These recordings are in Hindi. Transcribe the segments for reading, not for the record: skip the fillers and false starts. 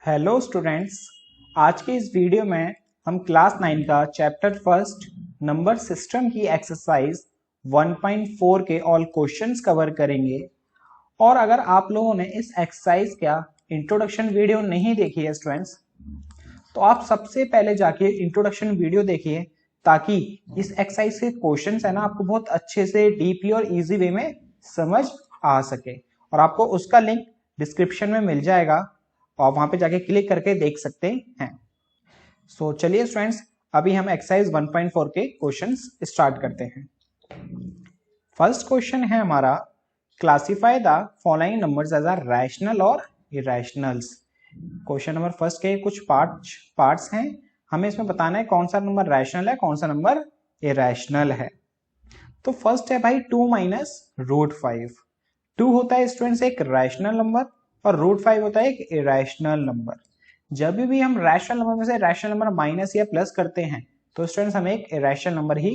हेलो स्टूडेंट्स, आज के इस वीडियो में हम क्लास 9 का चैप्टर फर्स्ट नंबर सिस्टम की एक्सरसाइज 1.4 के ऑल क्वेश्चंस कवर करेंगे। और अगर आप लोगों ने इस एक्सरसाइज का इंट्रोडक्शन वीडियो नहीं देखी है स्टूडेंट्स, तो आप सबसे पहले जाके इंट्रोडक्शन वीडियो देखिए ताकि इस एक्सरसाइज के क्वेश्चंस है ना आपको बहुत अच्छे से डीपली और इजी वे में समझ आ सके। और आपको उसका लिंक डिस्क्रिप्शन में मिल जाएगा और वहां पे जाके क्लिक करके देख सकते हैं। सो चलिए स्टूडेंट्स, अभी हम एक्सरसाइज 1.4 के क्वेश्चंस स्टार्ट करते हैं। फर्स्ट क्वेश्चन है हमारा, classify the following numbers as are rational और इरेशनल्स। क्वेश्चन नंबर फर्स्ट के कुछ पार्ट्स हैं, हमें इसमें बताना है कौन सा नंबर रैशनल है कौन सा नंबर इरेशनल है। तो फर्स्ट है भाई 2 माइनस रूट 5। 2 होता है स्टूडेंट्स एक रैशनल नंबर और रूट 5 होता है एक इरेशनल नंबर। जब भी हम रैशनल नंबर में से रैशनल नंबर माइनस या प्लस करते हैं तो स्टूडेंट्स हमें एक इरेशनल नंबर ही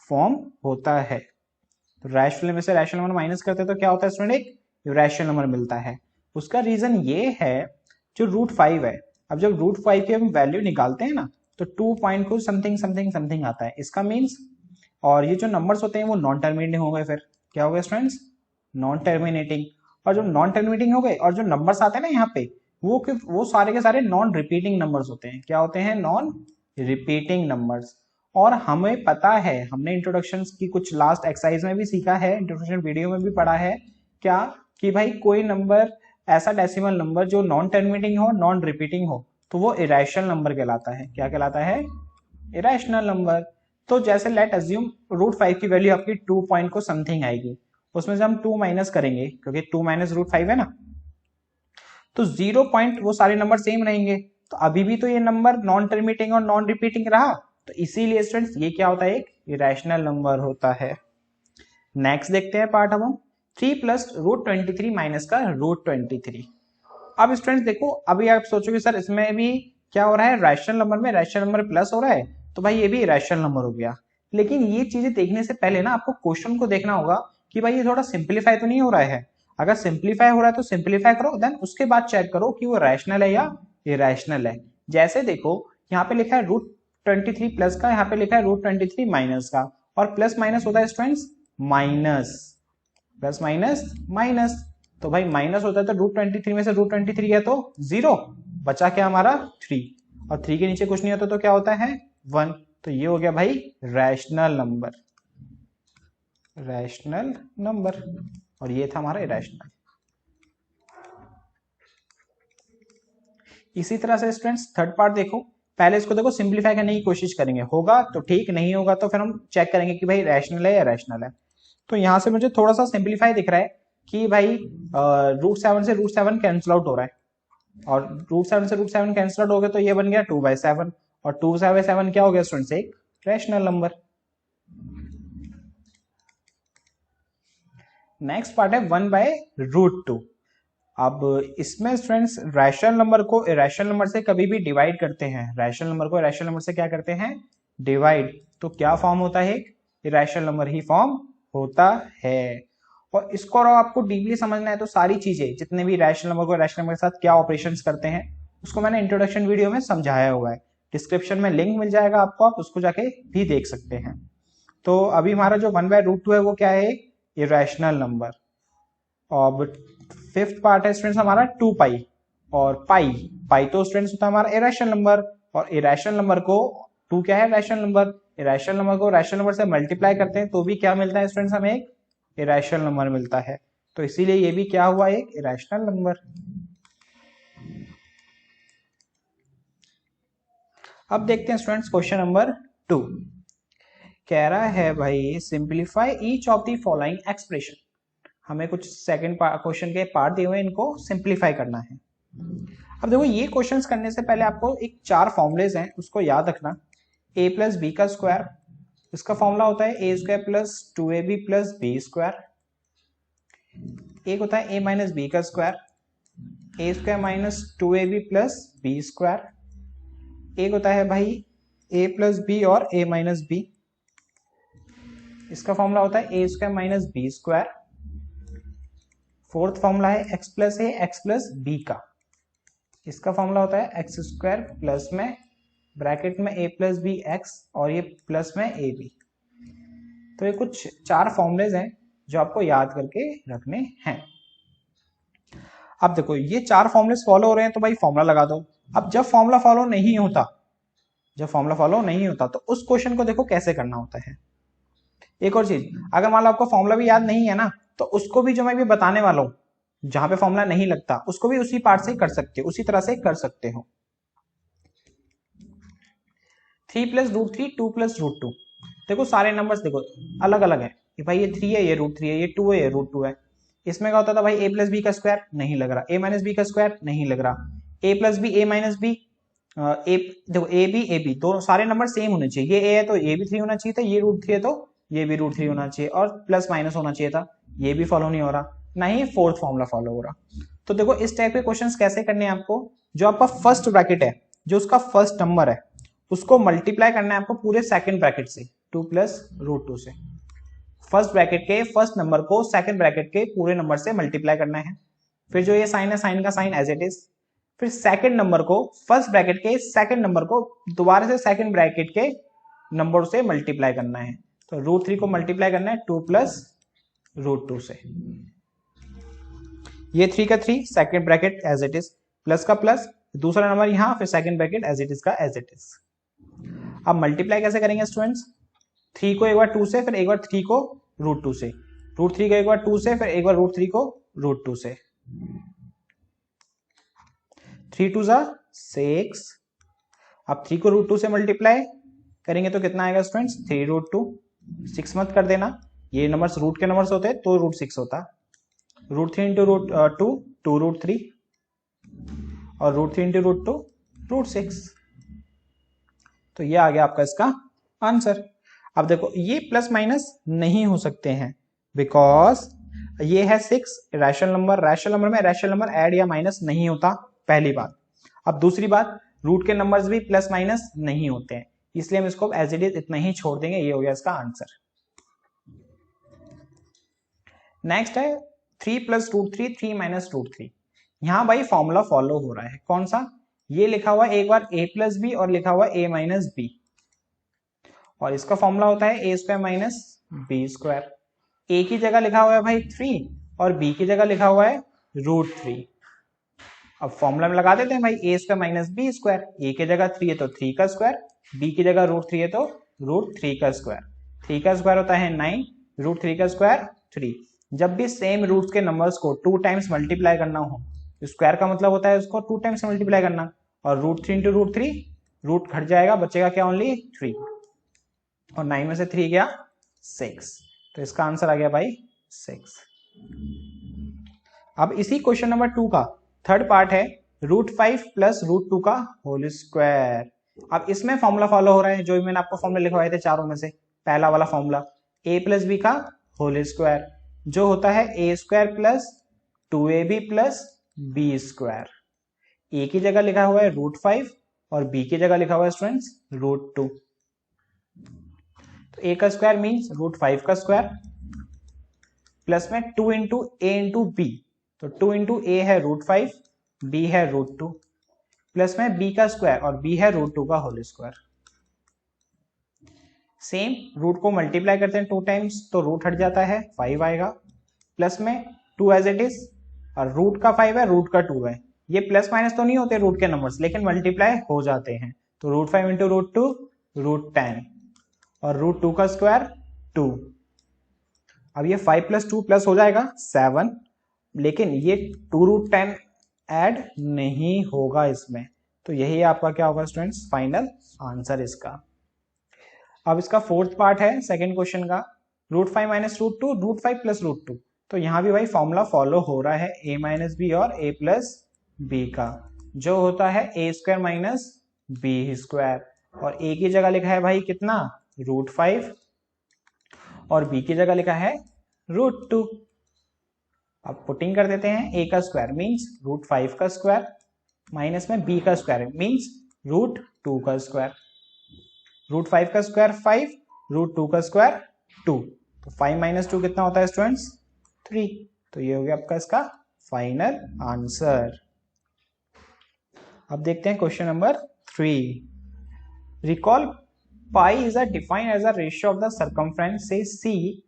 फॉर्म होता है। तो रैशनल में से रैशनल नंबर माइनस करते हैं तो क्या होता है स्टूडेंट, एक इरेशनल नंबर मिलता है। उसका रीजन ये है जो रूट 5 है। अब जब रूट 5 की हम वैल्यू निकालते हैं ना तो 2 पॉइंट को समथिंग समथिंग समथिंग आता है, इसका मीन्स। और ये जो नंबर्स होते हैं वो नॉन टर्मिनेटिंग हो गए, फिर क्या हो गया स्टूडेंट्स, नॉन टर्मिनेटिंग। और जो नॉन टर्मिनेटिंग हो गए और जो नंबर्स आते हैं ना यहाँ पे वो सारे के सारे नॉन रिपीटिंग नंबर्स होते हैं। क्या होते हैं, नॉन रिपीटिंग नंबर्स। और हमें पता है, हमने इंट्रोडक्शन की कुछ लास्ट एक्सरसाइज में भी सीखा है, इंट्रोडक्शन वीडियो में भी पढ़ा है क्या कि भाई कोई नंबर ऐसा डेसिमल नंबर जो नॉन टर्मिनेटिंग हो नॉन रिपीटिंग हो तो वो इरेशनल नंबर कहलाता है। क्या कहलाता है, इरेशनल नंबर। तो जैसे लेट अज्यूम रूट 5 की वैल्यू आपकी 2 पॉइंट को समथिंग आएगी, उसमें से हम 2 माइनस करेंगे क्योंकि 2 माइनस रूट 5 है ना, तो 0 पॉइंट वो सारे नंबर सेम रहेंगे। तो अभी भी तो ये नंबर नॉन टर्मिनेटिंग और नॉन रिपीटिंग रहा, तो इसीलिए स्टूडेंट्स ये क्या होता है, एक इरेशनल नंबर होता है। नेक्स्ट देखते हैं पार्ट हम 3 प्लस रूट 23 माइनस का रूट 23। अब स्टूडेंट्स देखो, अभी आप सोचोगे सर इसमें भी क्या हो रहा है, रैशनल नंबर में रैशनल नंबर प्लस हो रहा है तो भाई ये भी रैशनल नंबर हो गया। लेकिन ये चीजें देखने से पहले ना आपको क्वेश्चन को देखना होगा कि भाई ये थोड़ा सिंप्लीफाई तो नहीं हो रहा है। अगर सिंप्लीफाई हो रहा है तो सिंप्लीफाई करो, देन उसके बाद चेक करो कि वो रैशनल है या इरेशनल है। जैसे देखो यहाँ पे लिखा है रूट 23 प्लस का, यहाँ पे लिखा है रूट 23 माइनस का। और प्लस माइनस होता है students minus, plus minus minus. तो भाई माइनस होता है तो रूट 23 में से रूट 23 है तो 0, बचा क्या हमारा 3। और 3 के नीचे कुछ नहीं होता तो क्या होता है 1। तो ये हो गया भाई रैशनल नंबर, रैशनल नंबर। और ये था हमारा इरेशनल। इसी तरह से स्टूडेंट्स थर्ड पार्ट देखो, पहले इसको देखो सिंप्लीफाई करने की कोशिश करेंगे, होगा तो ठीक, नहीं होगा तो फिर हम चेक करेंगे कि भाई रैशनल है या रैशनल है। तो यहां से मुझे थोड़ा सा सिंप्लीफाई दिख रहा है कि भाई रूट 7 से रूट 7 कैंसिल आउट हो रहा है, और रूट 7 से रूट 7 कैंसिल आउट हो गया तो ये बन गया 2/7। और 2/7 क्या हो गया स्टूडेंट्स, एक रैशनल नंबर। नेक्स्ट पार्ट है 1/√2। अब इसमें स्टूडेंट्स रैशनल नंबर को इरेशनल नंबर से कभी भी डिवाइड करते हैं, रैशनल नंबर को इरेशनल नंबर से क्या करते हैं, डिवाइड। तो क्या फॉर्म होता है, एक इरेशनल नंबर ही फॉर्म होता है। और इसको आपको डीपली समझना है तो सारी चीजें जितने भी रैशनल नंबर को इरेशनल नंबर के साथ क्या ऑपरेशंस करते हैं उसको मैंने इंट्रोडक्शन वीडियो में समझाया हुआ है, डिस्क्रिप्शन में लिंक मिल जाएगा आपको, आप उसको जाके भी देख सकते हैं। तो अभी हमारा जो 1/√2 है वो क्या है, इरेशनल नंबर। और फिफ्थ पार्ट है स्टूडेंट्स हमारा 2 पाई। और पाई पाई तो स्टूडेंट्स होता है हमारा इरेशनल नंबर, और इरेशनल नंबर को 2 क्या है, रैशनल नंबर। इरेशनल नंबर को रैशनल नंबर से मल्टीप्लाई करते हैं तो भी क्या मिलता है स्टूडेंट्स, हमें एक इरेशनल नंबर मिलता है। तो इसीलिए ये भी क्या हुआ, एक इरेशनल नंबर। अब देखते हैं स्टूडेंट्स क्वेश्चन नंबर 2। कह रहा है भाई simplify each of the following expression. हमें कुछ सेकंड क्वेश्चन के पार्ट दिए हुए, इनको सिंप्लीफाई करना है। अब देखो ये क्वेश्चंस करने से पहले आपको एक 4 फॉर्मूलेज हैं उसको याद रखना। a प्लस बी का स्क्वायर, इसका फॉर्मूला होता है A square plus 2ab plus B square. एक होता है a माइनस बी का square, A square minus 2ab plus B square. एक होता है भाई a प्लस बी और a माइनस बी, इसका फॉर्मूला होता है A square minus B square. Fourth formula है x plus A X plus B का, इसका फॉर्मूला होता है एक्स स्क्वायर प्लस में ब्रैकेट में ए प्लस बी एक्स और ये प्लस में ए बी। तो ये कुछ 4 फॉर्मूलेज हैं जो आपको याद करके रखने हैं। अब देखो ये 4 फॉर्मूलेज फॉलो हो रहे हैं तो भाई फॉर्मूला लगा दो। अब जब फॉर्मूला फॉलो नहीं होता, तो उस क्वेश्चन को देखो कैसे करना होता है। एक और चीज, अगर मान लो आपको फॉर्मूला भी याद नहीं है ना, तो उसको भी जो मैं भी बताने वाला हूं जहां पे फॉर्मूला नहीं लगता उसको भी उसी पार्ट से कर सकते हो, उसी तरह से कर सकते हो। 3 प्लस रूट 3 2 प्लस रूट 2। देखो सारे नंबर्स देखो अलग अलग है कि भाई ये 3 है, ये रूट 3 है, ये 2 है, ये रूट 2 है। इसमें क्या होता था भाई ए प्लस बी का स्क्वायर नहीं लग रहा, ए माइनस बी का स्क्वायर नहीं लग रहा, ए प्लस बी ए माइनस बी, ए देखो ए बी दोनों सारे नंबर सेम होने चाहिए। ये ए है तो ये भी 3 होना चाहिए था, ये रूट 3 है तो ये भी रूट 3 होना चाहिए, और प्लस माइनस होना चाहिए था। ये भी फॉलो नहीं हो रहा, ना ही फोर्थ फॉर्मूला फॉलो हो रहा। तो देखो इस टाइप के क्वेश्चंस कैसे करने हैं आपको, जो आपका फर्स्ट ब्रैकेट है, जो उसका फर्स्ट नंबर है, उसको मल्टीप्लाई करना है आपको पूरे सेकंड ब्रैकेट से 2 प्लस रूट 2 से। फर्स्ट ब्रैकेट के फर्स्ट नंबर को सेकंड ब्रैकेट के पूरे नंबर से मल्टीप्लाई करना है। फिर जो ये साइन है, साइन का साइन एज इट इज। फिर सेकंड नंबर को फर्स्ट ब्रैकेट के सेकंड नंबर को दोबारा से सेकंड ब्रैकेट के नंबर से मल्टीप्लाई करना है। तो रूट 3 को मल्टीप्लाई करना है 2 प्लस रूट 2 से। ये 3 का 3 second bracket as it is, plus का प्लस, दूसरा नंबर यहां, फिर second bracket as it is का एज इट इज। अब मल्टीप्लाई कैसे करेंगे स्टूडेंट्स, 3 को एक बार 2 से, फिर एक बार 3 को रूट 2 से, रूट 3 को एक बार 2 से, फिर एक बार रूट 3 को रूट 2 से। 3 2 जा 6। अब 3 को रूट 2 से मल्टीप्लाई करेंगे तो कितना आएगा स्टूडेंट्स, 3 रूट 2। 6 मत कर देना, ये नंबर्स रूट के नंबर्स होते तो रूट 6 होता। रूट 3 इंटू रूट 2 2 रूट 3, और रूट 3 इंटू रूट 2 रूट 6। तो ये आ गया आपका इसका आंसर। अब देखो ये प्लस माइनस नहीं हो सकते हैं बिकॉज ये है 6 रैशनल नंबर, रैशनल नंबर में रैशनल नंबर ऐड या माइनस नहीं होता, पहली बात। अब दूसरी बात, रूट के नंबर्स भी प्लस माइनस नहीं होते हैं, इसलिए हम इसको एज इट इज इतना ही छोड़ देंगे। ये हो गया इसका आंसर। नेक्स्ट है 3 प्लस रूट 3 3 माइनस रूट 3। यहां भाई फॉर्मूला फॉलो हो रहा है, कौन सा, ये लिखा हुआ एक बार a प्लस बी और लिखा हुआ a माइनस बी, और इसका फॉर्मूला होता है A square minus B square. A की जगह लिखा हुआ है भाई 3 और बी की जगह लिखा हुआ है रूट 3। अब फॉर्मूला में लगा देते हैं भाई ए square minus B square, A की जगह 3 है तो 3 का स्क्वायर, बी की जगह रूट 3 है तो रूट 3 का स्क्वायर। 3 का स्क्वायर होता है 9, रूट 3 का स्क्वायर 3। जब भी सेम रूट्स के नंबर्स को 2 टाइम्स मल्टीप्लाई करना हो, स्क्वायर का मतलब होता है उसको 2 टाइम्स मल्टीप्लाई करना, और रूट 3 इंटू रूट 3, रूट घट जाएगा, बचेगा क्या, ओनली 3, और 9 में से 3 गया 6, तो इसका आंसर आ गया भाई 6। अब इसी क्वेश्चन नंबर 2 का थर्ड पार्ट है रूट 5 प्लस रूट 2 का होल स्क्वायर। अब इसमें फॉर्मूला फॉलो हो रहा है, जो मैंने आपको फॉर्मूला लिखवाए थे चारों में से, पहला वाला फॉर्मूला a प्लस बी का होल स्क्वायर, जो होता है a square plus 2ab plus B square. A की जगह लिखा हुआ है रूट 5 और बी की जगह लिखा हुआ है स्टूडेंट्स रूट 2। तो ए का स्क्वायर मीन्स रूट 5 का स्क्वायर, प्लस में 2 इंटू ए इंटू बी, तो 2 इंटू ए है रूट 5, बी है रूट 2, प्लस में बी का स्क्वायर और बी है रूट 2 का होल स्क्वायर। सेम रूट को मल्टीप्लाई करते हैं 2 टाइम्स तो रूट हट जाता है 5 आएगा, प्लस में 2 एज इट इज, और रूट का 5 है रूट का 2 है। ये प्लस माइनस तो नहीं होते रूट के नंबर्स, लेकिन मल्टीप्लाई हो जाते हैं, तो रूट 5 इंटू रूट 2 रूट 10, और रूट 2 का स्क्वायर 2। अब ये 5 प्लस 2 प्लस हो जाएगा 7, लेकिन ये 2 रूट 10 ऐड नहीं होगा इसमें, तो यही आपका क्या होगा स्टूडेंट्स फाइनल आंसर इसका। अब इसका फोर्थ पार्ट है सेकंड क्वेश्चन का, root 5 minus root 2 root 5 plus root 2। तो यहां भी भाई फॉर्मूला फॉलो हो रहा है a माइनस बी और a प्लस बी का, जो होता है a square minus B square, और a की जगह लिखा है भाई कितना रूट 5 और b की जगह लिखा है रूट 2। अब पुटिंग कर देते हैं, a का स्क्वायर मीन्स रूट 5 का स्क्वायर, माइनस में b का स्क्वायर मीन्स रूट 2 का स्क्वायर, रूट 5 का स्क्वायर 5, रूट 2 का स्क्वायर 2, तो 5 माइनस 2 कितना होता है स्टूडेंट्स 3। तो ये हो गया आपका इसका फाइनल आंसर। अब देखते हैं question number 3। Recall pi is defined as a ratio of the circumference से सी,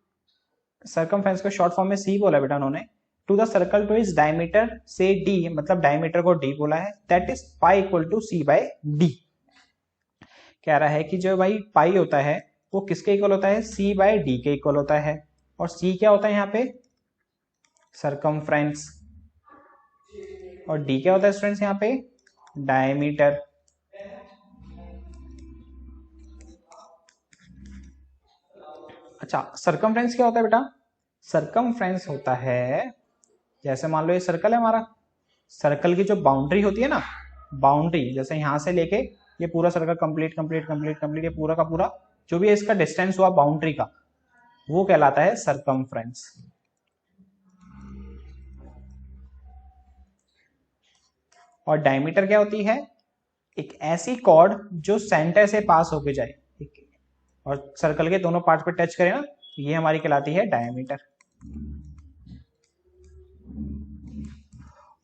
सर्कमफ्रेंस को शॉर्ट फॉर्म में सी बोला बेटा उन्होंने, to the circle to is diameter से डी, मतलब डायमीटर को डी बोला है, that is pi equal to C by D. कह रहा है कि जो भाई पाई होता है वो किसके इक्वल होता है, सी बाय डी के इक्वल होता है। और सी क्या होता है यहाँ पे, सर्कमफ्रेंस, और डी क्या होता है स्टूडेंट्स यहाँ पे, डायमीटर। अच्छा, सर्कमफ्रेंस क्या होता है बेटा, सर्कमफ्रेंस होता है, जैसे मान लो ये सर्कल है हमारा, सर्कल की जो बाउंड्री होती है ना, बाउंड्री जैसे यहां से लेके ये पूरा circle complete complete complete complete, ये पूरा का पूरा जो भी इसका डिस्टेंस हुआ बाउंड्री का, वो कहलाता है सर्कमफ्रेंस। और डायमीटर क्या होती है, एक ऐसी कॉर्ड जो सेंटर से पास होके जाए और सर्कल के दोनों पार्ट पे टच करे ना, ये हमारी कहलाती है डायमीटर।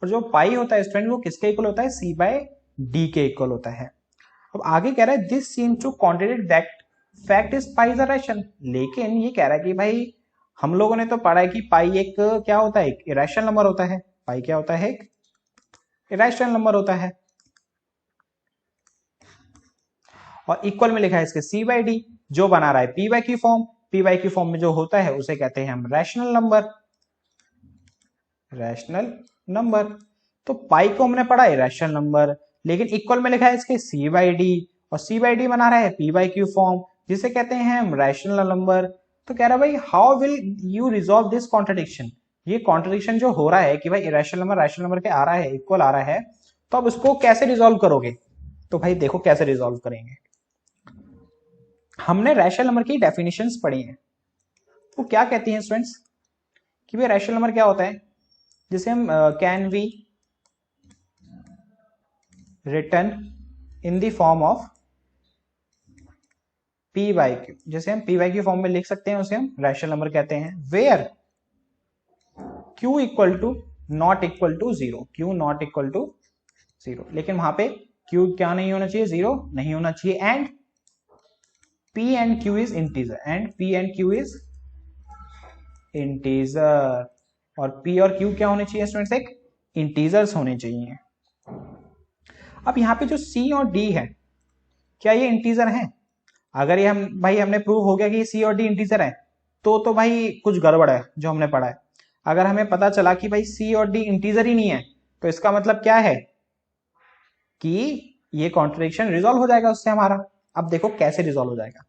और जो पाई होता है स्टूडेंट वो किसके इक्वल होता है, सी बाय डी के इक्वल होता है। अब आगे कह रहा है this seem to contradict that fact is pi is a rational, लेकिन ये कह रहा है कि भाई हम लोगों ने तो पढ़ा है कि पाई एक क्या होता है, एक इरेशनल नंबर होता है। पाई क्या होता है, एक इरेशनल नंबर होता है। और इक्वल में लिखा है इसके सी बाई डी, जो बना रहा है P by Q form, P by Q form में जो होता है उसे कहते हैं हम रैशनल नंबर, रैशनल नंबर। तो पाई को हमने पढ़ा है रैशनल नंबर, लेकिन इक्वल में लिखा है इसके सी बाई डी, और सी बाई डी बना रहा है पी बाई क्यू फॉर्म, जिसे कहते हैं हम रैशनल नंबर। तो कह रहा है भाई how will you resolve this contradiction, ये कॉन्ट्रडिक्शन जो हो रहा है कि भाई इरेशनल नंबर रैशनल नंबर के आ रहा है, इक्वल आ रहा है, तो अब उसको कैसे रिजॉल्व करोगे। तो भाई देखो कैसे रिजॉल्व करेंगे। हमने रैशनल नंबर की डेफिनेशंस पढ़ी हैं, वो क्या कहती हैं स्टूडेंट्स कि भाई रैशनल नंबर क्या होता है, जिसे हम can be return in the form of P by Q, जैसे हम पी बाई क्यू फॉर्म में लिख सकते हैं, उसे हम रैशनल नंबर कहते हैं। Where Q equal to not equal to zero, Q not equal to zero, लेकिन वहां पे क्यू क्या नहीं होना चाहिए, जीरो नहीं होना चाहिए। And P and Q is integer, and P and Q is integer, और पी और क्यू क्या होने चाहिए स्टूडेंट्स, एक इंटीजर्स होने चाहिए। अब यहाँ पे जो सी और डी है, क्या ये इंटीजर हैं? अगर ये हम भाई हमने प्रूव हो गया कि सी और डी इंटीजर है, तो भाई कुछ गड़बड़ है जो हमने पढ़ा है। अगर हमें पता चला कि भाई सी और डी इंटीजर ही नहीं है, तो इसका मतलब क्या है कि ये कॉन्ट्रडिक्शन रिजॉल्व हो जाएगा उससे हमारा। अब देखो कैसे रिजॉल्व हो जाएगा।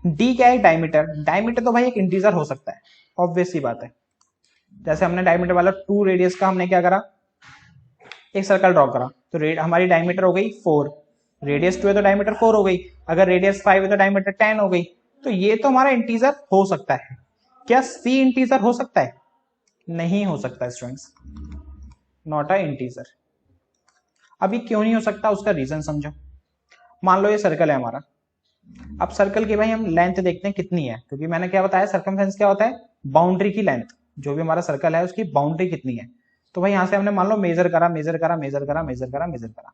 डी क्या है, डायमीटर। डायमीटर तो भाई एक इंटीजर हो सकता है, ऑब्वियस सी बात है। जैसे हमने डायमीटर वाला 2 रेडियस का हमने क्या करा, एक सर्कल ड्रॉ करा, तो हमारी डायमीटर हो गई 4, रेडियस 2 है तो डायमीटर 4 हो गई, अगर रेडियस 5 है तो डायमीटर 10 हो गई। तो ये तो हमारा इंटीजर हो सकता है। क्या सी इंटीजर हो सकता है? नहीं हो सकता स्टूडेंट्स, नॉट अ इंटीजर। अभी क्यों नहीं हो सकता, उसका रीजन समझो। मान लो ये सर्कल है हमारा, अब सर्कल की भाई हम लेंथ देखते हैं कितनी है, क्योंकि मैंने क्या बताया सर्कमफेरेंस क्या होता है, बाउंड्री की लेंथ, जो भी हमारा सर्कल है उसकी बाउंड्री कितनी है। तो भाई यहां से हमने मान लो मेजर करा मेजर करा मेजर करा मेजर करा मेजर करा।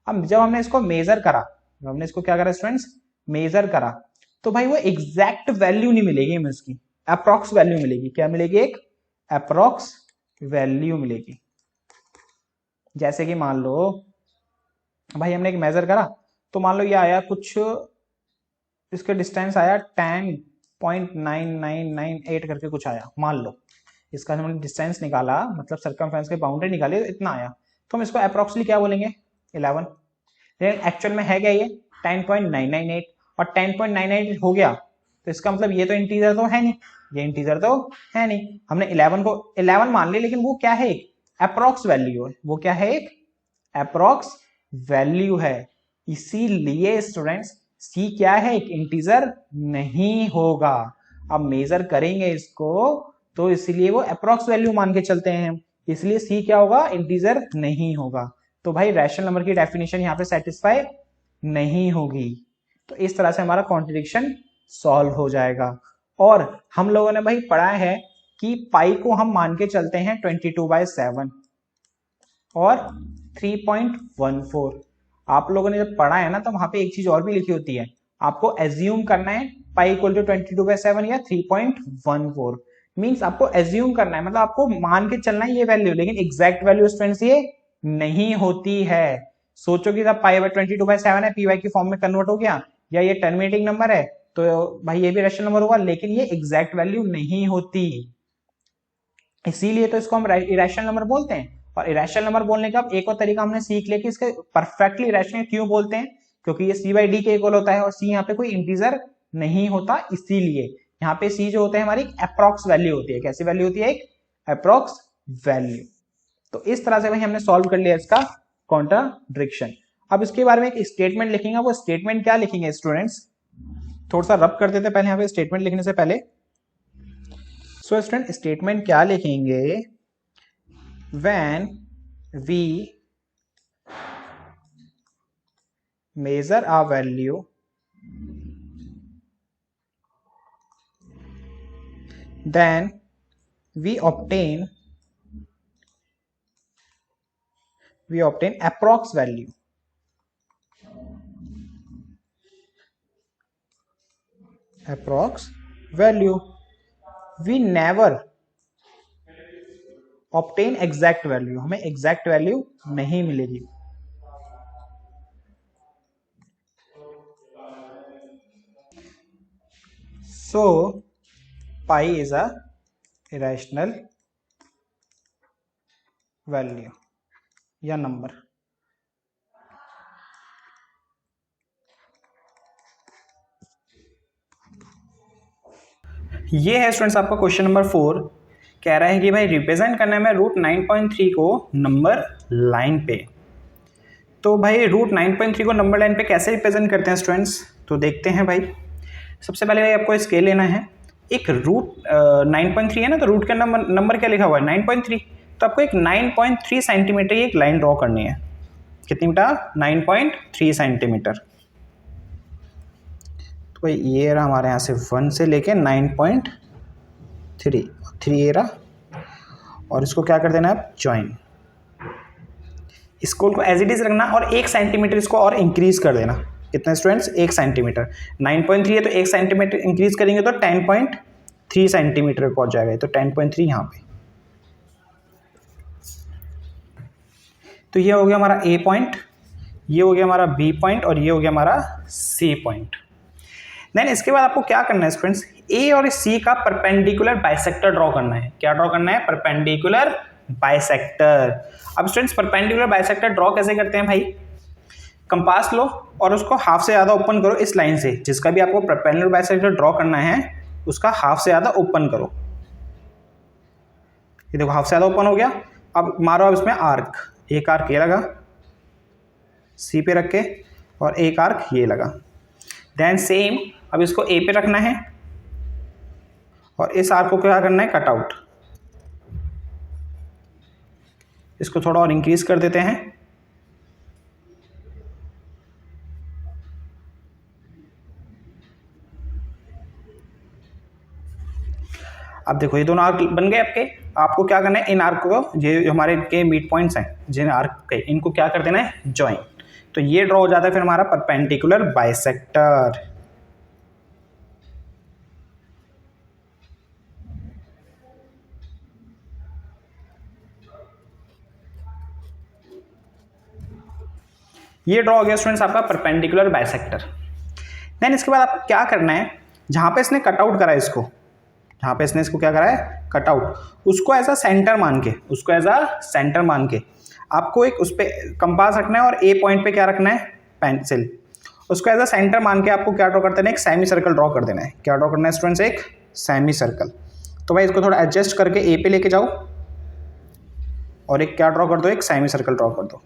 अब जब हमने इसको मेजर करा, हमने इसको क्या करा स्टूडेंट्स, मेजर करा, तो भाई वो एग्जैक्ट वैल्यू नहीं मिलेगी हमें, उसकी अप्रॉक्स वैल्यू मिलेगी। क्या मिलेगी, एक अप्रॉक्स वैल्यू मिलेगी। जैसे कि मान लो भाई हमने एक मेजर करा, तो मान लो ये आया कुछ, इसके डिस्टेंस आया 10.9998 करके कुछ आया, मान लो इसका हमने डिस्टेंस निकाला, मतलब सर्कमफेरेंस की बाउंड्री निकाली, इतना आया, तो हम इसको अप्रोक्सली क्या बोलेंगे, 11। लेकिन एक्चुअल में है क्या ये 10.998, और 10.998 हो गया, तो इसका मतलब ये तो इंटीजर तो है नहीं, ये इंटीजर तो है नहीं। हमने 11 को 11 मान लिया, लेकिन वो क्या है, एक अप्रोक्स वैल्यू है, वो क्या है, एक अप्रोक्स वैल्यू है। इसीलिए स्टूडेंट्स सी क्या है, एक इंटीजर नहीं होगा। अब मेजर करेंगे इसको, तो इसलिए वो अप्रोक्स वैल्यू मान के चलते हैं, इसलिए सी क्या होगा, इंटीजर नहीं होगा। तो भाई रैशनल नंबर की डेफिनेशन यहाँ पे सेटिस्फाई नहीं होगी। तो इस तरह से हमारा कॉन्ट्रडिक्शन सॉल्व हो जाएगा। और हम लोगों ने भाई पढ़ा है कि पाई को हम मान के चलते हैं 22/7, और 3.14। आप लोगों ने जब पढ़ा है ना तो वहां पे एक चीज और भी लिखी होती है, आपको एज्यूम करना है पाई इक्वल टू 22/7 या 3.14। मींस आपको एज्यूम करना है, मतलब आपको मान के चलना है ये वैल्यू, लेकिन एग्जैक्ट वैल्यू स्टूडेंट्स ये नहीं होती है। सोचो कि जब पाई 22/7 है, पीवाई की फॉर्म में कन्वर्ट हो गया, या ये टर्मिनेटिंग नंबर है तो भाई ये भी रैशनल नंबर होगा, लेकिन ये एग्जैक्ट वैल्यू नहीं होती, इसीलिए तो इसको हम इरेशनल नंबर बोलते हैं। और इरेशनल नंबर बोलने का एक और तरीका हमने सीख लिया कि इसके परफेक्टली इरेशनल क्यों बोलते हैं, क्योंकि ये c/d के इक्वल होता है और c यहाँ पे कोई इंटीजर नहीं होता, इसीलिए यहाँ पे c जो होता है हमारी अप्रॉक्स वैल्यू होती है। कैसी वैल्यू होती है? एक अप्रॉक्स वैल्यू। तो इस तरह से भाई हमने सॉल्व कर लिया इसका कॉन्ट्राडिक्शन। अब इसके बारे में एक स्टेटमेंट लिखेंगे, वो स्टेटमेंट क्या लिखेंगे स्टूडेंट्स, थोड़ा सा रब कर देते पहले यहाँ पे स्टेटमेंट लिखने से पहले। सो स्टूडेंट स्टेटमेंट क्या लिखेंगे, when we measure a value then we obtain approx value. We never obtain exact value, हमें exact value नहीं मिलेगी। So pi is a irrational value या नंबर। ये है स्टूडेंट्स आपका क्वेश्चन नंबर 4। कह रहा है कि भाई रिप्रेजेंट करना है √9.3 को नंबर लाइन पे। तो भाई √9.3 को नंबर लाइन पे कैसे रिप्रेजेंट करते हैं स्टूडेंट्स, तो देखते हैं भाई। सबसे पहले भाई आपको स्केल लेना है, एक √9.3 है ना, तो रूट का नंबर क्या लिखा हुआ है 9.3, तो आपको एक 9.3 सेंटीमीटर की एक लाइन ड्रॉ करनी है। कितनी बेटा? 9.3 सेंटीमीटर। तो भाई ये रहा हमारे यहाँ से 1 से लेके 9.3 ये रहा, और इसको क्या कर देना है आप, ज्वाइन। इसको एज इट इज रखना और 1 सेंटीमीटर इसको और इंक्रीज कर देना। कितना स्टूडेंट्स? 1 सेंटीमीटर। 9.3 है तो 1 सेंटीमीटर इंक्रीज करेंगे तो 10.3 सेंटीमीटर पहुंच जाएगा, तो 10.3 यहाँ पे। तो ये हो गया हमारा ए पॉइंट, ये हो गया हमारा बी पॉइंट, और ये हो गया हमारा सी पॉइंट। देन इसके बाद आपको क्या करना है स्टूडेंट्स, ए और सी का परपेंडिकुलर बाइसेक्टर ड्रॉ करना है। क्या ड्रॉ करना है? Perpendicular bisector. अब स्टूडेंट्स परपेंडिकुलर बाइसेक्टर ड्रॉ कैसे करते हैं भाई, कंपास लो और उसको हाफ से ज़्यादा ओपन करो इस लाइन से, जिसका भी आपको परपेंडिकुलर बाइसेक्टर ड्रॉ करना है उसका हाफ से ज़्यादा ओपन करो। ये देखो हाफ से ज़्यादा ओपन हो गया। अब मारो अब इसमें आर्क, एक आर्क ये लगा सी पे रख के, और एक आर्क ये लगा। देन सेम अब इसको ए पे रखना है, और इस आर्क को क्या करना है, कट आउट। इसको थोड़ा और इंक्रीज कर देते हैं। अब देखो ये दोनों आर्क बन गए आपके। आपको क्या करना है, इन आर्क को, ये हमारे के मिड पॉइंट्स हैं जिन आर्क के, इनको क्या कर देना है, ज्वाइन। तो ये ड्रॉ हो जाता है फिर हमारा परपेंडिकुलर बाइसेक्टर। ये ड्रॉ हो गया स्टूडेंट्स आपका परपेंडिकुलर बाइसेक्टर। देन इसके बाद आपको क्या करना है, जहां पे इसने कटआउट करा है इसको, जहां पे इसने इसको क्या करा है, कटआउट, उसको एज अ सेंटर मान के आपको एक उस पर कंपास रखना है, और ए पॉइंट पे क्या रखना है, पेंसिल। उसको एज अ सेंटर मान के आपको क्या ड्रॉ कर देना है, एक सेमी सर्कल ड्रॉ कर देना है। क्या ड्रॉ करना है स्टूडेंट्स, एक सेमी सर्कल। तो भाई इसको थोड़ा एडजस्ट करके ए पे लेके जाओ, और एक क्या ड्रॉ कर दो, एक सेमी सर्कल ड्रॉ कर दो।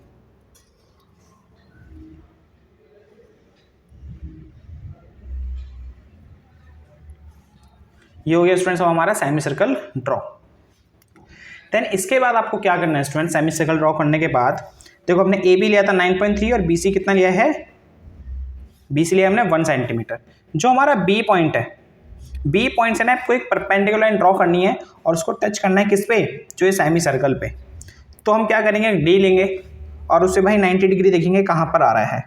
ये हो गया स्टूडेंट्स अब हमारा सेमी सर्कल ड्रॉ। देन इसके बाद आपको क्या करना है स्टूडेंट, सेमी सर्कल ड्रॉ करने के बाद देखो हमने ए बी लिया था 9.3 और बी सी कितना लिया है, बी सी लिया हमने 1 सेंटीमीटर। जो हमारा बी पॉइंट है, बी पॉइंट से ना आपको एक परपेंडिकुलर लाइन ड्रॉ करनी है और उसको टच करना है किस पे, जो ये सेमी सर्कल पे। तो हम क्या करेंगे, डी लेंगे और उससे भाई 90 डिग्री देखेंगे कहाँ पर आ रहा है।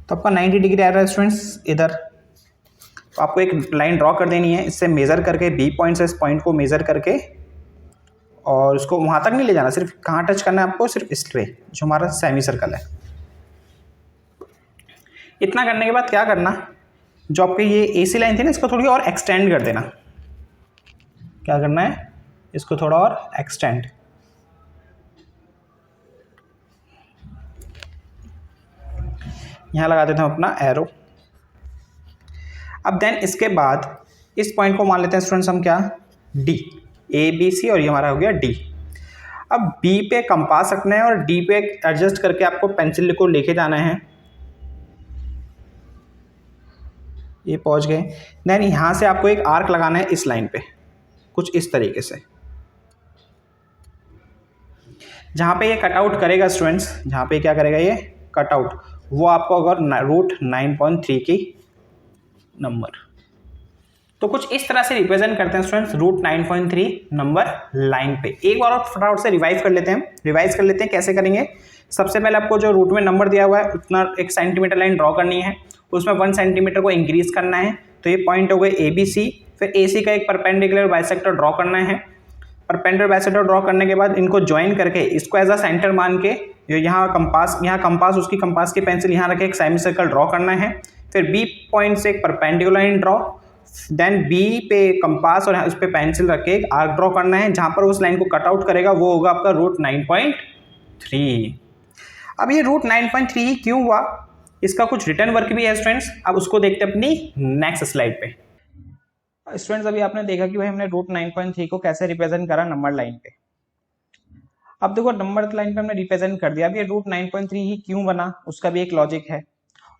तो आपका 90 डिग्री आ रहा है स्टूडेंट्स इधर। तो आपको एक लाइन ड्रॉ कर देनी है, इससे मेज़र करके बी पॉइंट से इस पॉइंट को मेज़र करके, और उसको वहाँ तक नहीं ले जाना, सिर्फ कहाँ टच करना है आपको, सिर्फ इस पे जो हमारा सेमी सर्कल है। इतना करने के बाद क्या करना, जो आपके ये एसी लाइन थी ना, इसको थोड़ी और एक्सटेंड कर देना। क्या करना है, इसको थोड़ा और एक्सटेंड। यहाँ लगा देते हैं अपना एरो। अब देन इसके बाद इस पॉइंट को मान लेते हैं स्टूडेंट्स हम क्या, डी, ए बी सी, और ये हमारा हो गया डी। अब बी पे कंपास रखना है और डी पे एडजस्ट करके आपको पेंसिल को लेके जाना है। ये पहुंच गए। देन यहाँ से आपको एक आर्क लगाना है इस लाइन पे, कुछ इस तरीके से। जहाँ पे ये कटआउट करेगा स्टूडेंट्स, जहाँ पे क्या करेगा ये कटआउट, वो आपको अगर रूट 9.3 की नंबर, तो कुछ इस तरह से रिप्रेजेंट करते हैं स्टूडेंट्स रूट 9.3 नंबर लाइन पे। एक बार और फटाफट से रिवाइज कर लेते हैं कैसे करेंगे। सबसे पहले आपको जो रूट में नंबर दिया हुआ है उतना एक सेंटीमीटर लाइन ड्रॉ करनी है, उसमें 1 सेंटीमीटर को इंक्रीज करना है। तो ये पॉइंट हो गए ए बी सी। फिर ए सी का एक परपेंडिकुलर बाइसेक्टर ड्रॉ करना है। परपेंडिकुलर बाइसेक्टर ड्रॉ करने के बाद इनको ज्वाइन करके इसको एज अ सेंटर मान के यहाँ कंपास उसकी कंपास की पेंसिल यहाँ रखे एक सेमी सर्कल ड्रॉ करना है। फिर बी पॉइंट से एक perpendicular line draw, then B पे कंपास और उस पर पेंसिल रख के एक आर्क ड्रॉ करना है। जहाँ पर उस लाइन को कट आउट करेगा वो होगा आपका रूट 9.3। अब ये रूट 9.3 ही क्यों हुआ, इसका कुछ रिटर्न वर्क भी है स्टूडेंट्स। अब उसको देखते हैं अपनी नेक्स्ट स्लाइड पे। स्टूडेंट्स अभी आपने देखा कि भाई हमने रूट 9.3 को कैसे रिप्रेजेंट करा नंबर लाइन पे। अब देखो नंबर लाइन पे हमने रिप्रेजेंट कर दिया। अब ये रूट 9.3 ही क्यों बना, उसका भी एक लॉजिक है,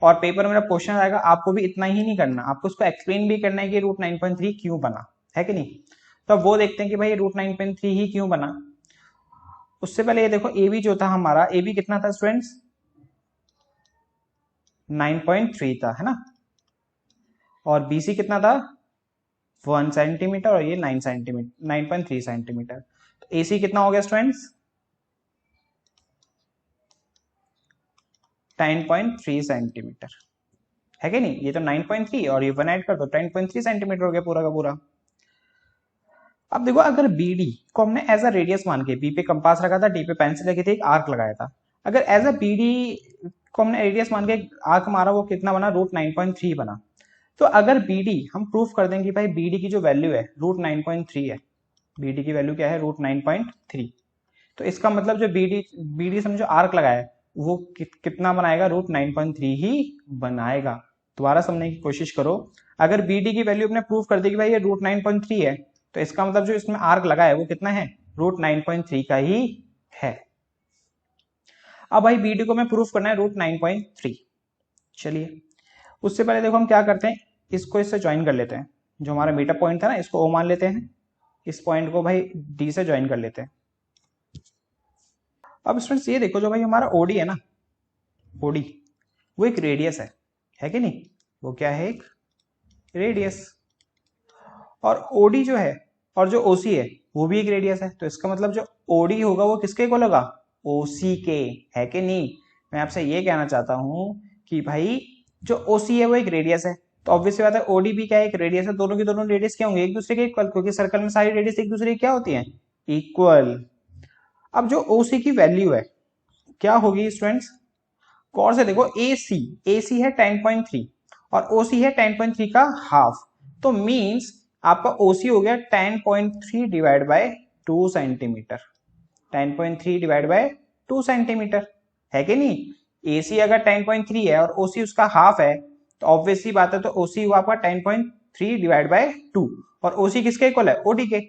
और पेपर में मेरा क्वेश्चन आएगा आपको भी इतना ही नहीं करना, आपको उसको एक्सप्लेन भी करना है कि रूट 9.3 क्यों बना है कि नहीं। तो अब वो देखते हैं कि भाई रूट 9.3 ही क्यों बना। उससे पहले ये देखो ए बी जो था हमारा, ए बी कितना था स्टूडेंट्स, 9.3 था, है ना। और बी सी कितना था 1 सेंटीमीटर, और ये 9 सेंटीमीटर 9.3 सेंटीमीटर। तो ए सी कितना हो गया स्टूडेंट्स 10.3 सेंटीमीटर, है कि नहीं। ये तो 9.3 और ये 1 ऐड कर दो 10.3 सेंटीमीटर हो गया पूरा का पूरा। अब देखो अगर बी डी को हमने एज अ रेडियस मान के, बी पे कंपास रखा था, डी पे पेंसिल रखी थी, एक आर्क लगाया था, अगर एज अ बी डी को हमने रेडियस मान के आर्क मारा, वो कितना बना रूट 9.3 बना। तो अगर बी डी हम प्रूफ कर देंगे भाई बी डी की जो वैल्यू है रूट 9.3 है, बी डी की वैल्यू क्या है रूट 9.3, तो इसका मतलब जो बी डी समझो आर्क लगाया है वो कितना बनाएगा रूट 9.3 ही बनाएगा। दोबारा समझने की कोशिश करो, अगर बी डी की वैल्यू अपने प्रूफ कर दी कि भाई ये रूट 9.3 है, तो इसका मतलब जो इसमें आर्क लगा है वो कितना है रूट 9.3 का ही है। अब भाई बी डी को हमें प्रूफ करना है रूट 9.3। चलिए उससे पहले देखो हम क्या करते हैं, इसको इससे ज्वाइन कर लेते हैं। जो हमारा मीटर पॉइंट था ना, इसको ओ मान लेते हैं, इस पॉइंट को भाई डी से ज्वाइन कर लेते हैं। अब स्टूडेंट्स ये देखो जो भाई हमारा ओडी है ना, ओडी वो एक रेडियस है कि नहीं, वो क्या है एक रेडियस। और ओडी जो है और जो ओसी है वो भी एक रेडियस है, तो इसका मतलब जो ओडी होगा वो किसके को लगा ओसी के, है कि नहीं। मैं आपसे ये कहना चाहता हूं कि भाई जो ओसी है वो एक रेडियस है, तो ऑब्वियस बात है ओडी भी क्या है एक रेडियस है। दोनों की दोनों रेडियस क्या होंगे एक दूसरे के इक्वल, क्योंकि सर्कल में सारी रेडियस एक दूसरे की क्या होती है इक्वल। अब जो ओसी की वैल्यू है क्या होगी स्टूडेंट्स, गौर से देखो एसी है 10.3 और ओसी है 10.3 का हाफ, तो मींस आपका ओसी हो गया 10.3 divide by 2 centimetre, 10.3 divide by 2 centimetre, है कि नहीं। एसी अगर 10.3 है और ओसी उसका हाफ है, तो ऑब्वियसली बात है तो ओसी हुआ आपका 10.3 डिवाइड बाय 2, और ओसी किसके इक्वल है ओडी के,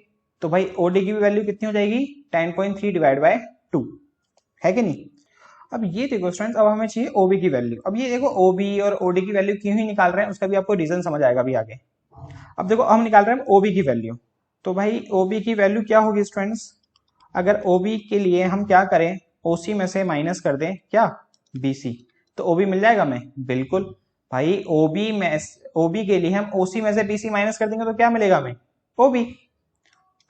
तो भाई ओडी की भी वैल्यू कितनी हो जाएगी 10.3 डिवाइड बाय 2, है कि नहीं। अब ये देखो स्टूडेंट्स, अब हमें चाहिए ओबी की वैल्यू। अब ये देखो ओबी और ओडी की वैल्यू क्यों ही निकाल रहे हैं उसका भी आपको रीजन समझ आएगा अभी आगे। अब देखो हम निकाल रहे हैं ओबी की वैल्यू, तो भाई ओबी की वैल्यू क्या होगी स्टूडेंट्स, अगर ओबी के लिए हम क्या करें ओसी में से माइनस कर दें क्या बीसी, तो ओबी मिल जाएगा हमें, बिल्कुल भाई ओबी के लिए हम ओसी में से बीसी माइनस कर देंगे तो क्या मिलेगा हमें ओबी।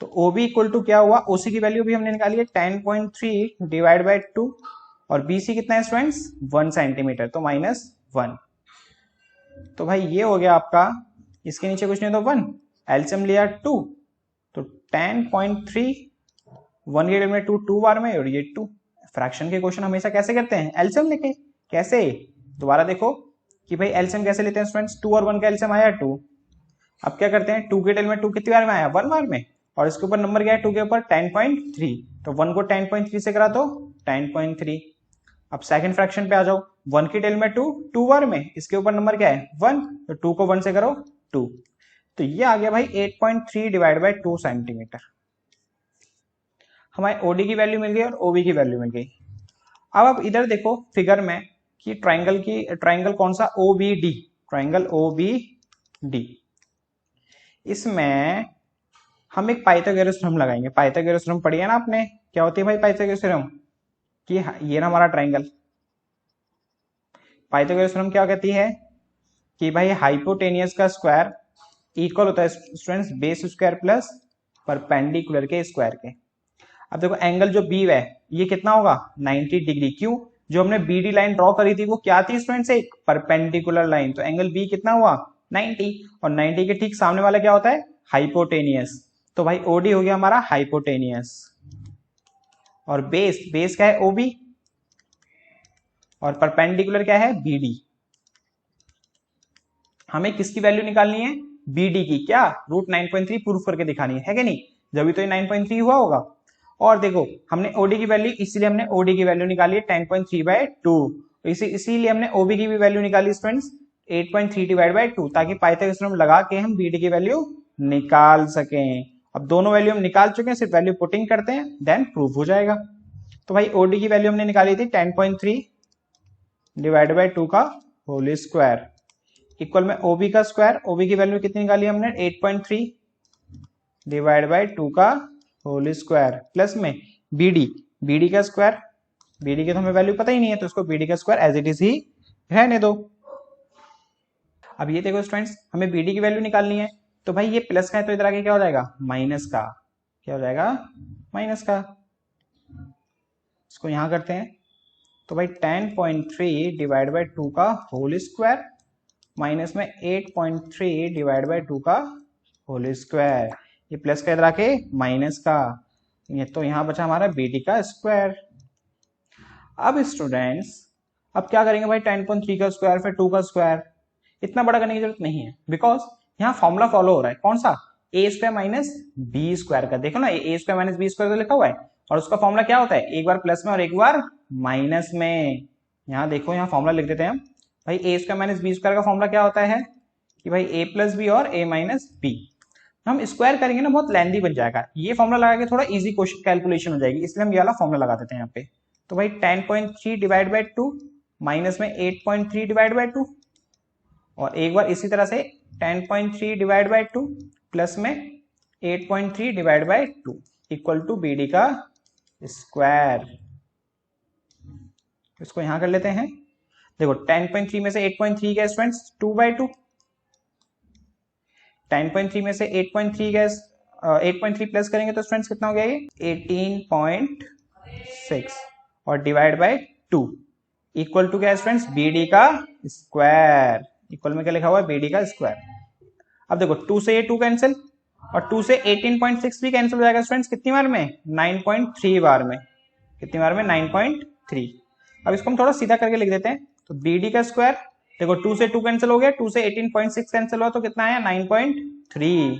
तो OB इक्वल टू क्या हुआ, OC की वैल्यू भी हमने निकाली है 10.3 डिवाइड बाई 2 और BC कितना है स्टूडेंट्स 1 सेंटीमीटर, तो -1। तो भाई ये हो गया आपका, इसके नीचे कुछ नहीं तो 1, एलसीएम लिया 2, तो 10.3 1 के में 2 बार में और ये 2। फ्रैक्शन के क्वेश्चन हमेशा कैसे करते हैं, एलसीएम लेके। कैसे, दोबारा देखो कि भाई एलसीएम कैसे लेते हैं स्टूडेंट्स, 2 और 1 का एलसीएम आया 2। अब क्या करते हैं, 2 के टेल में 2 कितनी बार में आया 1 बार में, और इसके ऊपर नंबर क्या है 2 के ऊपर 10.3, तो 1 को 10.3 से करा तो 10.3। अब सेकंड फ्रैक्शन पे आ जाओ, 1 की टेल में 2 बार में, इसके ऊपर नंबर क्या है 1, तो 2 को 1 से करो 2, तो ये आ गया भाई 8.3 डिवाइड बाई 2 सेंटीमीटर। हमारे OD की वैल्यू मिल गई और OB की वैल्यू मिल गई। अब आप इधर देखो फिगर में कि ट्राइंगल कौन सा, OBD, ट्राइंगल OBD, इसमें हम एक पाइथागोरस थ्योरम लगाएंगे। पाइथागोरस थ्योरम पढ़ी है ना आपने, क्या होती है भाई पाइथागोरस थ्योरम, कि ये ना हमारा ट्राइंगल, पाइथागोरस थ्योरम क्या कहती है कि भाई हाइपोटेनियस का स्क्वायर इक्वल होता है students base square plus perpendicular के स्क्वायर के। अब देखो एंगल जो बी है ये कितना होगा 90 डिग्री, क्यों, जो हमने BD लाइन ड्रॉ करी थी वो क्या थी स्टूडेंट्स, एक परपेंडिकुलर लाइन, तो एंगल बी कितना हुआ 90, और 90 के ठीक सामने वाला क्या होता है हाइपोटेनियस, तो भाई OD हो गया हमारा हाइपोटेनियस, और बेस क्या है OB, और परपेंडिकुलर क्या है BD। हमें किसकी वैल्यू निकालनी है, BD की, क्या √9.3 प्रूफ करके दिखानी है कि नहीं, जब तो ये 9.3 हुआ होगा। और देखो हमने OD की वैल्यू, इसीलिए हमने OD की वैल्यू निकाली है 10.3/2, इसीलिए हमने OB की भी वैल्यू निकाली स्टूडेंट्स 8.3 डिवाइड बाई 2, ताकि पाइथागोरस थ्योरम लगा के हम BD की वैल्यू निकाल सकें। अब दोनों वैल्यू हम निकाल चुके हैं, सिर्फ वैल्यू पुटिंग करते हैं देन प्रूफ हो जाएगा। तो भाई OD की वैल्यू हमने निकाली थी 10.3 डिवाइड बाई 2 का होल स्क्वायर, इक्वल में OB का स्क्वायर, OB की वैल्यू कितनी निकाली हमने 8.3 डिवाइड बाई 2 का होल स्क्वायर, प्लस में BD का स्क्वायर, BD की तो हमें वैल्यू पता ही नहीं है, तो इसको BD का स्क्वायर एज इट इज ही रहने दो। अब ये देखो स्टूडेंट्स हमें BD की वैल्यू निकालनी है, तो भाई ये प्लस का है तो इधर आके क्या हो जाएगा माइनस का, क्या हो जाएगा माइनस का, इसको यहां करते हैं, तो भाई 10.3 डिवाइड बाई 2 का होल स्क्वायर माइनस में 8.3 डिवाइड बाई 2 का होल स्क्वायर, ये प्लस का इधर आके माइनस का, ये तो यहां बचा हमारा BD का स्क्वायर। अब स्टूडेंट्स अब क्या करेंगे भाई 10.3 का स्क्वायर फिर 2 का स्क्वायर, इतना बड़ा करने की जरूरत नहीं है, बिकॉज यहाँ फॉर्मूला फॉलो हो रहा है कौन सा a square minus B square का, देखो ना a square minus B square तो लिखा हुआ है, और उसका फॉर्मूला क्या होता है एक बार प्लस में और एक बार माइनस में। यहाँ देखो यहाँ फॉर्मूला लिख देते हैं हम, भाई a square minus B square का फॉर्मूला क्या होता है कि भाई a प्लस बी और a माइनस बी, हम स्क्वायर करेंगे ना बहुत लेंदी बन जाएगा, ये फॉर्मूला लगा के थोड़ा इजी क्वेश्चन कैलकुलेशन हो जाएगी, इसलिए हम ये वाला फॉर्मूला लगा देते हैं यहाँ पे। तो भाई 10.3 डिवाइड बाई 2 माइनस में 8.3 डिवाइड बाई 2, और एक बार इसी तरह से 10.3 डिवाइड बाई 2 प्लस में 8.3 divide by 2 equal to BD का स्क्वायर, इसको यहां कर लेते हैं। देखो 10.3 में से 8.3 का स्टूडेंट्स 2/2, 10.3 में से 8.3 का 8.3 प्लस करेंगे तो स्टूडेंट्स कितना हो गया ये 18.6, और डिवाइड बाई 2 इक्वल टू क्या है स्टूडेंट्स BD का स्क्वायर, इक्वल में क्या लिखा हुआ है BD का स्क्वायर। अब देखो 2 से ये 2 कैंसिल, और 2 से 18.6 भी कैंसिल हो जाएगा स्टूडेंट्स कितनी बार में 9.3 बार में, कितनी बार में 9.3। अब इसको हम थोड़ा सीधा करके लिख देते हैं, तो BD का स्क्वायर, देखो 2 से 2 कैंसिल हो गया, 2 से 18.6 कैंसिल हुआ तो कितना आया 9.3,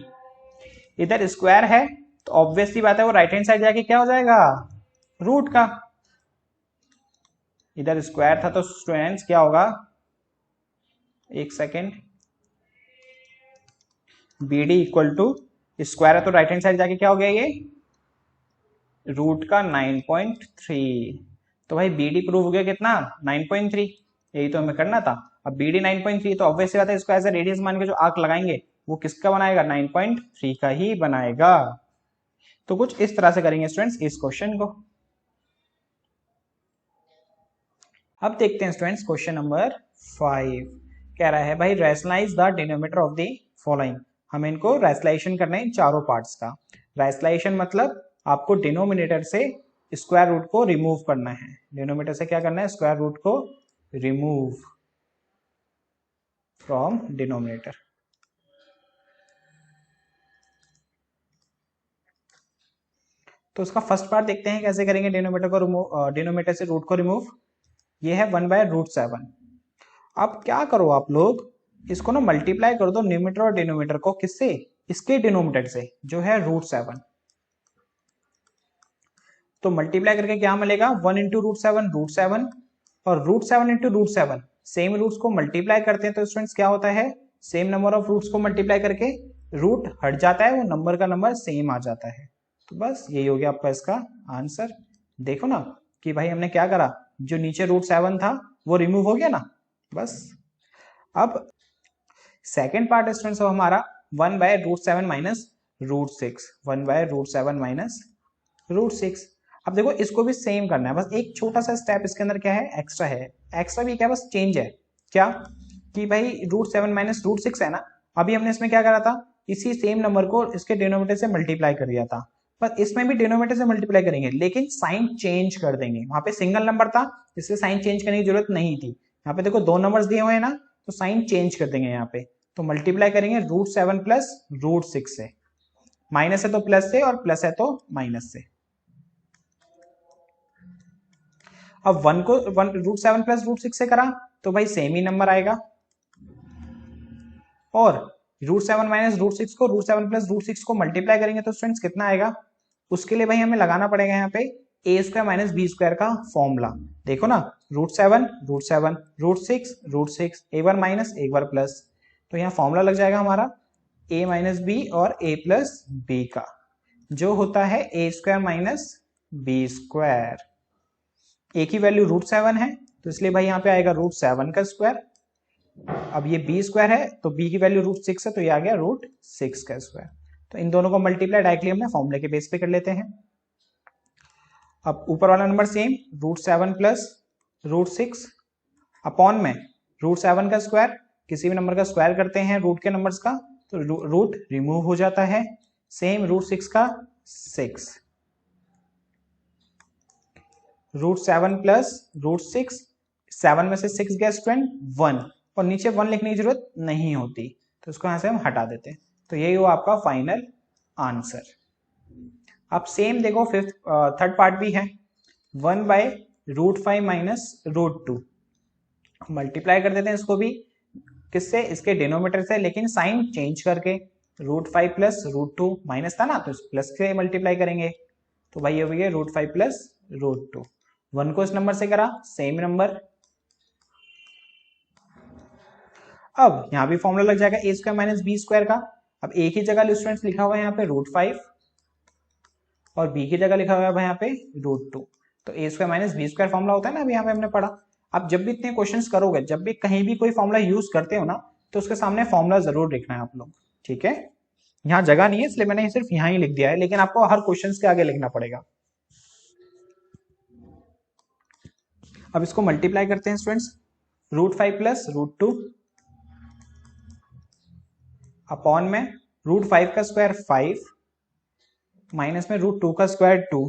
इधर स्क्वायर है तो ऑब्वियसली बात है वो राइट हैंड साइड जाके क्या हो जाएगा रूट का, इधर स्क्वायर था तो स्टूडेंट्स क्या होगा, एक second, BD equal to square है तो राइट हैंड साइड जाके क्या हो गया ये रूट का 9.3, तो भाई BD प्रूव हो गया कितना 9.3, यही तो हमें करना था। अब BD 9.3 तो ऑब्वियस बात है इसको ऐसे रेडियस मान के जो आर्क लगाएंगे वो किसका बनाएगा 9.3 का ही बनाएगा। तो कुछ इस तरह से करेंगे स्टूडेंट्स इस क्वेश्चन को। अब देखते हैं स्टूडेंट्स क्वेश्चन नंबर 5, कह रहा है भाई rationalise the denominator of the following, हमें इनको रैशनलाइजेशन करना है इन चारों पार्ट्स का। राशनलाइजेशन मतलब आपको डिनोमिनेटर से स्क्वायर रूट को रिमूव करना है। डिनोमिनेटर से क्या करना है? स्क्वायर रूट को रिमूव फ्रॉम डिनोमिनेटर। तो उसका फर्स्ट पार्ट देखते हैं कैसे करेंगे डिनोमिनेटर को रिमूव, डिनोमिनेटर से रूट को रिमूव। ये है 1/√7। अब क्या करो आप लोग, इसको ना मल्टीप्लाई कर दो न्यूमरेटर और डिनोमिनेटर को। किससे? इसके डिनोमिनेटर से जो है √7। तो मल्टीप्लाई करके क्या मिलेगा? 1 इंटू √7 √7 और √7 इंटू √7 सेम रूट्स को मल्टीप्लाई करते हैं तो स्टूडेंट्स क्या होता है? सेम नंबर ऑफ रूट्स को मल्टीप्लाई करके रूट हट जाता है, वो नंबर का नंबर सेम आ जाता है। तो बस यही हो गया आपका इसका आंसर। देखो ना कि भाई हमने क्या करा, जो नीचे √7 था वो रिमूव हो गया ना। बस अब सेकेंड पार्ट स्टूडेंट्स हमारा 1/√7 माइनस √6। 1/√7 माइनस √6। अब देखो इसको भी सेम करना है, बस एक छोटा सा स्टेप इसके अंदर क्या है? एक्स्ट्रा है। एक्स्ट्रा भी क्या? बस चेंज है। क्या कि भाई √7 माइनस √6 है ना, अभी हमने इसमें क्या करा था? इसी सेम नंबर को इसके डिनोमिनेटर से मल्टीप्लाई कर दिया था, पर इसमें भी डिनोमिनेटर से मल्टीप्लाई करेंगे लेकिन साइन चेंज कर देंगे। वहां पे सिंगल नंबर था इसलिए साइन चेंज करने की जरूरत नहीं थी। यहाँ पे देखो 2 नंबर्स दिए हुए हैं ना, तो साइन चेंज कर देंगे यहाँ पे। तो मल्टीप्लाई करेंगे √7 प्लस √6 से। माइनस है तो प्लस से और प्लस है तो माइनस से। अब 1 को √7 प्लस √6 से करा तो भाई सेम ही नंबर आएगा, और √7 माइनस √6 को √7 प्लस √6 को मल्टीप्लाई करेंगे तो स्टूडेंट्स कितना आएगा? उसके लिए भाई हमें लगाना पड़ेगा यहाँ पे a² माइनस b² का फॉर्मूला। देखो ना, √7 √7 √6 √6, एक बार माइनस एक बार प्लस, तो यहाँ फॉर्मूला लग जाएगा हमारा a माइनस b और a प्लस b का, जो होता है a² माइनस b²। a की वैल्यू √7 है तो इसलिए भाई यहाँ पे आएगा √7 का स्क्वायर। अब ये b² है तो b की वैल्यू √6 है तो ये आ गया √6 का स्क्वायर। तो इन दोनों को मल्टीप्लाई डायरेक्टली हमने फॉर्मूले के बेस पे कर लेते हैं। अब ऊपर वाला नंबर सेम √7 प्लस √6 अपॉन में √7 का स्क्वायर। किसी भी नंबर का स्क्वायर करते हैं रूट के नंबर्स का तो रूट रिमूव हो जाता है। सेम √6 का 6, √7 प्लस √6, 7 में से 6 गया स्टूडेंट 1, और नीचे 1 लिखने की जरूरत नहीं होती तो इसको यहां से हम हटा देते हैं। तो यही हुआ आपका फाइनल आंसर। अब सेम देखो थर्ड पार्ट भी है 1/√5 माइनस √2। मल्टीप्लाई कर देते हैं इसको भी, किससे? इसके डिनोमिनेटर से, लेकिन साइन चेंज करके। √5 प्लस √2 माइनस था ना तो प्लस से मल्टीप्लाई करेंगे तो भाई ये हो गया √5 प्लस √2। 1 को इस नंबर से करा सेम नंबर। अब यहां भी फॉर्मूला लग जाएगा a² माइनस b² का। अब a की जगह स्टूडेंट्स लिखा हुआ है यहाँ पे √5 और b की जगह लिखा हुआ है यहाँ पे √2। तो a² माइनस b² फॉर्मूला होता है ना, अभी यहाँ पे हमने पढ़ा। अब जब भी इतने क्वेश्चंस करोगे, जब भी कहीं भी कोई फॉर्मूला यूज करते हो ना, तो उसके सामने फॉर्मूला जरूर लिखना है आप लोग, ठीक है? यहाँ जगह नहीं है इसलिए मैंने सिर्फ यहाँ ही लिख दिया है, लेकिन आपको हर क्वेश्चन के आगे लिखना पड़ेगा। अब इसको मल्टीप्लाई करते हैं स्टूडेंट्स, √5 प्लस √2 अपॉन में √5 का स्क्वायर 5 माइनस में √2 का square 2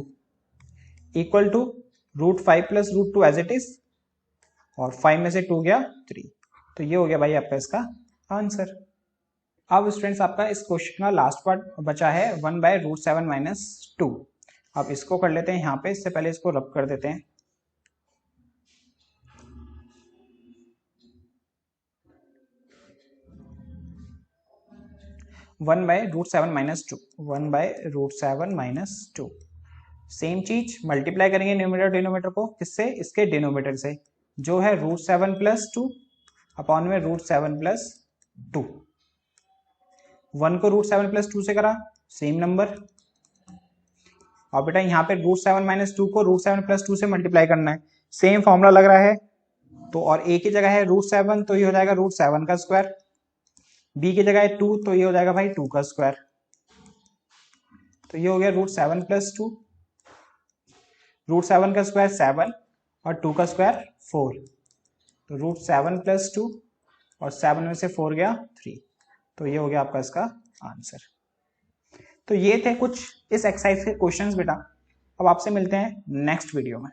equal to √5 plus √2 as it is, और 5 में से 2 गया 3। तो ये हो गया भाई आपका इसका आंसर। अब स्टूडेंट्स आपका इस क्वेश्चन का लास्ट पार्ट बचा है 1/√7 माइनस 2। अब इसको कर लेते हैं यहाँ पे, इससे पहले इसको रब कर देते हैं। (1/√7 माइनस 2) 1/√7 माइनस 2 सेम चीज, मल्टीप्लाई करेंगे न्यूमरेटर डिनोमिनेटर को। किससे? इसके डिनोमिनेटर से, जो है √7 प्लस 2 अपॉन में √7 प्लस 2। 1 को √7 प्लस 2 से करा सेम नंबर, और बेटा यहाँ पे √7 माइनस 2 को √7 प्लस 2 से मल्टीप्लाई करना है। सेम फॉर्मूला लग रहा है तो, और a की जगह है √7 तो ये हो जाएगा √7 का स्क्वायर, b की जगह है 2 तो ये हो जाएगा भाई 2 का स्क्वायर। तो ये हो गया √7 प्लस 2, √7 का स्क्वायर 7 और 2 का स्क्वायर 4, तो √7 प्लस 2 और 7 में से 4 गया 3। तो ये हो गया आपका इसका आंसर। तो ये थे कुछ इस एक्सरसाइज के क्वेश्चंस बेटा। अब आपसे मिलते हैं नेक्स्ट वीडियो में।